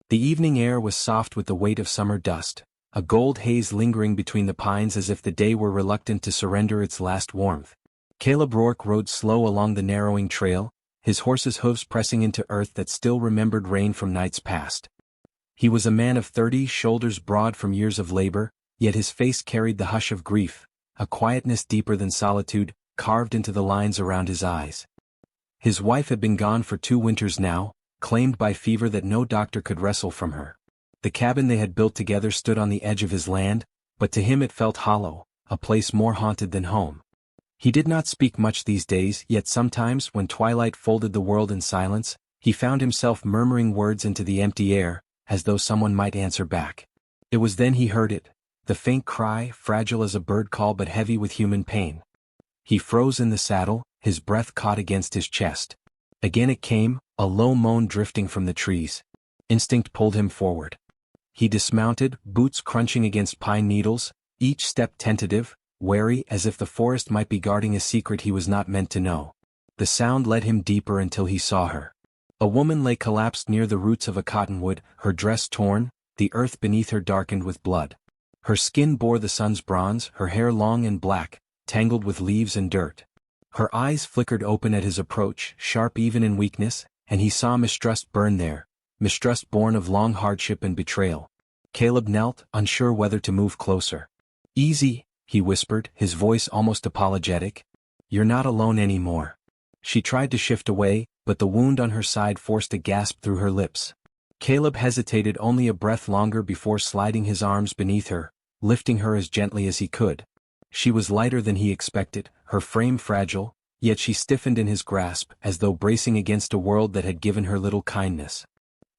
The evening air was soft with the weight of summer dust, a gold haze lingering between the pines as if the day were reluctant to surrender its last warmth. Caleb Rourke rode slow along the narrowing trail, his horse's hooves pressing into earth that still remembered rain from nights past. He was a man of 30, shoulders broad from years of labor, yet his face carried the hush of grief, a quietness deeper than solitude, carved into the lines around his eyes. His wife had been gone for 2 winters now, claimed by fever that no doctor could wrestle from her. The cabin they had built together stood on the edge of his land, but to him it felt hollow, a place more haunted than home. He did not speak much these days, yet sometimes, when twilight folded the world in silence, he found himself murmuring words into the empty air, as though someone might answer back. It was then he heard it, the faint cry, fragile as a bird call but heavy with human pain. He froze in the saddle, his breath caught against his chest. Again it came, a low moan drifting from the trees. Instinct pulled him forward. He dismounted, boots crunching against pine needles, each step tentative, wary as if the forest might be guarding a secret he was not meant to know. The sound led him deeper until he saw her. A woman lay collapsed near the roots of a cottonwood, her dress torn, the earth beneath her darkened with blood. Her skin bore the sun's bronze, her hair long and black, tangled with leaves and dirt. Her eyes flickered open at his approach, sharp even in weakness, and he saw mistrust burn there, mistrust born of long hardship and betrayal. Caleb knelt, unsure whether to move closer. "Easy," he whispered, his voice almost apologetic. "You're not alone anymore." She tried to shift away, but the wound on her side forced a gasp through her lips. Caleb hesitated only a breath longer before sliding his arms beneath her, lifting her as gently as he could. She was lighter than he expected, her frame fragile, yet she stiffened in his grasp as though bracing against a world that had given her little kindness.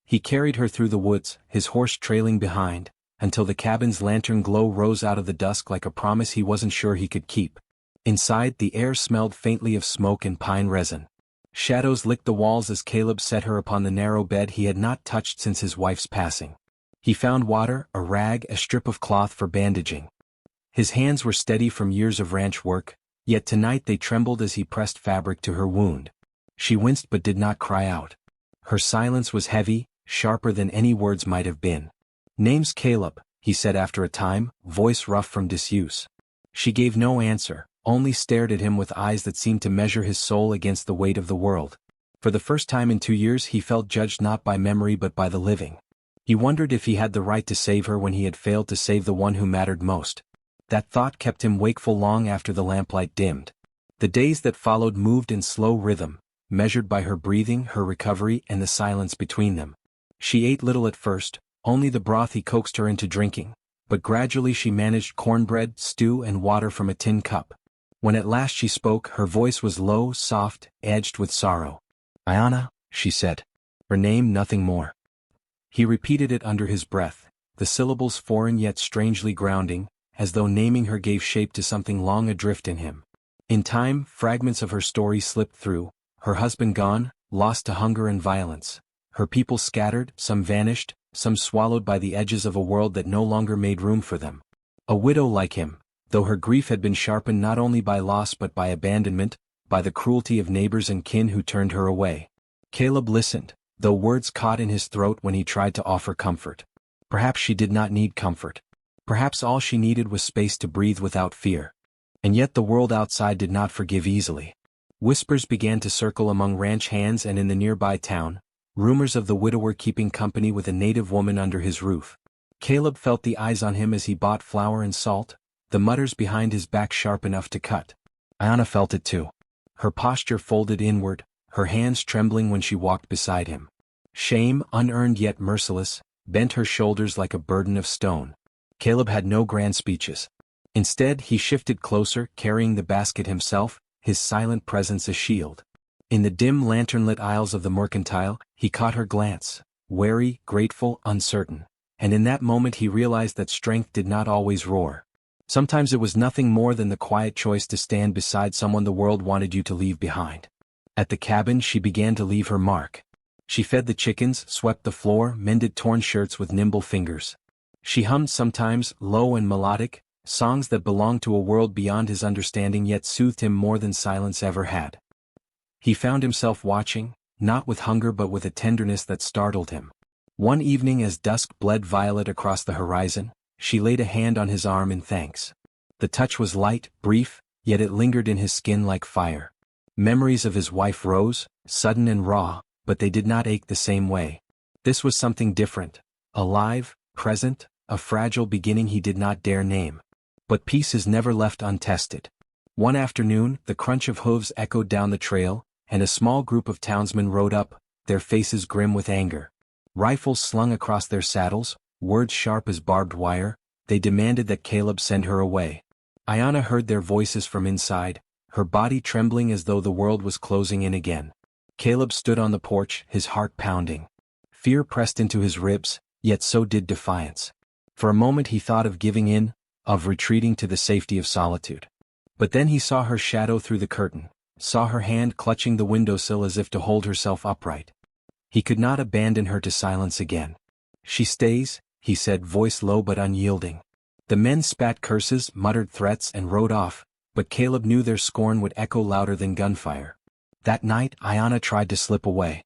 He carried her through the woods, his horse trailing behind, until the cabin's lantern glow rose out of the dusk like a promise he wasn't sure he could keep. Inside, the air smelled faintly of smoke and pine resin. Shadows licked the walls as Caleb set her upon the narrow bed he had not touched since his wife's passing. He found water, a rag, a strip of cloth for bandaging. His hands were steady from years of ranch work, yet tonight they trembled as he pressed fabric to her wound. She winced but did not cry out. Her silence was heavy, sharper than any words might have been. "Name's Caleb," he said after a time, voice rough from disuse. She gave no answer, only stared at him with eyes that seemed to measure his soul against the weight of the world. For the first time in 2 years he felt judged not by memory but by the living. He wondered if he had the right to save her when he had failed to save the one who mattered most. That thought kept him wakeful long after the lamplight dimmed. The days that followed moved in slow rhythm, measured by her breathing, her recovery, and the silence between them. She ate little at first, only the broth he coaxed her into drinking, but gradually she managed cornbread, stew, and water from a tin cup. When at last she spoke, her voice was low, soft, edged with sorrow. "Ayana," she said. Her name, nothing more. He repeated it under his breath, the syllables foreign yet strangely grounding, as though naming her gave shape to something long adrift in him. In time, fragments of her story slipped through, her husband gone, lost to hunger and violence. Her people scattered, some vanished, some swallowed by the edges of a world that no longer made room for them. A widow like him, though her grief had been sharpened not only by loss but by abandonment, by the cruelty of neighbors and kin who turned her away. Caleb listened, though words caught in his throat when he tried to offer comfort. Perhaps she did not need comfort. Perhaps all she needed was space to breathe without fear. And yet the world outside did not forgive easily. Whispers began to circle among ranch hands and in the nearby town, rumors of the widower keeping company with a native woman under his roof. Caleb felt the eyes on him as he bought flour and salt, the mutters behind his back sharp enough to cut. Ayana felt it too. Her posture folded inward, her hands trembling when she walked beside him. Shame, unearned yet merciless, bent her shoulders like a burden of stone. Caleb had no grand speeches. Instead, he shifted closer, carrying the basket himself, his silent presence a shield. In the dim lantern-lit aisles of the mercantile, he caught her glance, wary, grateful, uncertain. And in that moment he realized that strength did not always roar. Sometimes it was nothing more than the quiet choice to stand beside someone the world wanted you to leave behind. At the cabin she began to leave her mark. She fed the chickens, swept the floor, mended torn shirts with nimble fingers. She hummed sometimes, low and melodic, songs that belonged to a world beyond his understanding yet soothed him more than silence ever had. He found himself watching, not with hunger but with a tenderness that startled him. One evening as dusk bled violet across the horizon, she laid a hand on his arm in thanks. The touch was light, brief, yet it lingered in his skin like fire. Memories of his wife rose, sudden and raw, but they did not ache the same way. This was something different, alive, present, a fragile beginning he did not dare name. But peace is never left untested. One afternoon, the crunch of hooves echoed down the trail, and a small group of townsmen rode up, their faces grim with anger. Rifles slung across their saddles, words sharp as barbed wire, they demanded that Caleb send her away. Ayanna heard their voices from inside, her body trembling as though the world was closing in again. Caleb stood on the porch, his heart pounding. Fear pressed into his ribs, yet so did defiance. For a moment he thought of giving in, of retreating to the safety of solitude. But then he saw her shadow through the curtain, saw her hand clutching the windowsill as if to hold herself upright. He could not abandon her to silence again. "She stays," he said, voice low but unyielding. The men spat curses, muttered threats, and rode off, but Caleb knew their scorn would echo louder than gunfire. That night, Ayanna tried to slip away.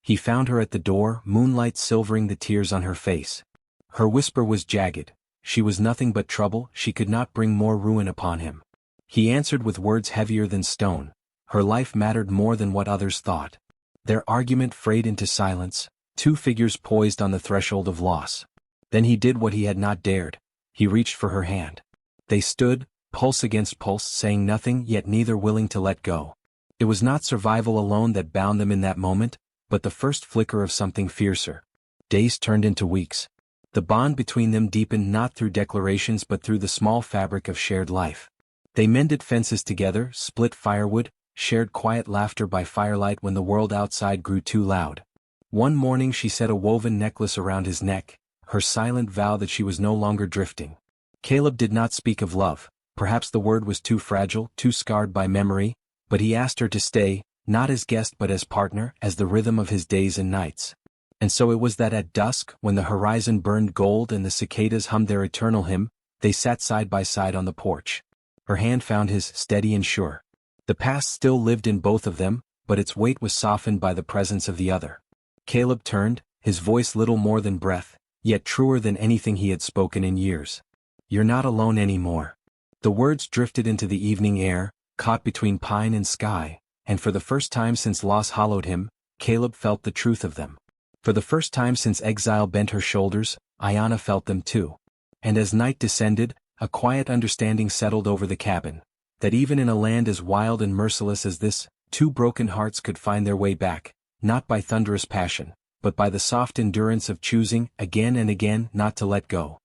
He found her at the door, moonlight silvering the tears on her face. Her whisper was jagged. She was nothing but trouble, she could not bring more ruin upon him. He answered with words heavier than stone. Her life mattered more than what others thought. Their argument frayed into silence, two figures poised on the threshold of loss. Then he did what he had not dared. He reached for her hand. They stood, pulse against pulse, saying nothing yet neither willing to let go. It was not survival alone that bound them in that moment, but the first flicker of something fiercer. Days turned into weeks. The bond between them deepened not through declarations but through the small fabric of shared life. They mended fences together, split firewood, shared quiet laughter by firelight when the world outside grew too loud. One morning she set a woven necklace around his neck, her silent vow that she was no longer drifting. Caleb did not speak of love, perhaps the word was too fragile, too scarred by memory, but he asked her to stay, not as guest but as partner, as the rhythm of his days and nights. And so it was that at dusk, when the horizon burned gold and the cicadas hummed their eternal hymn, they sat side by side on the porch. Her hand found his, steady and sure. The past still lived in both of them, but its weight was softened by the presence of the other. Caleb turned, his voice little more than breath, yet truer than anything he had spoken in years. "You're not alone anymore." The words drifted into the evening air, caught between pine and sky, and for the first time since loss hollowed him, Caleb felt the truth of them. For the first time since exile bent her shoulders, Ayanna felt them too. And as night descended, a quiet understanding settled over the cabin, that even in a land as wild and merciless as this, two broken hearts could find their way back, not by thunderous passion, but by the soft endurance of choosing, again and again, not to let go.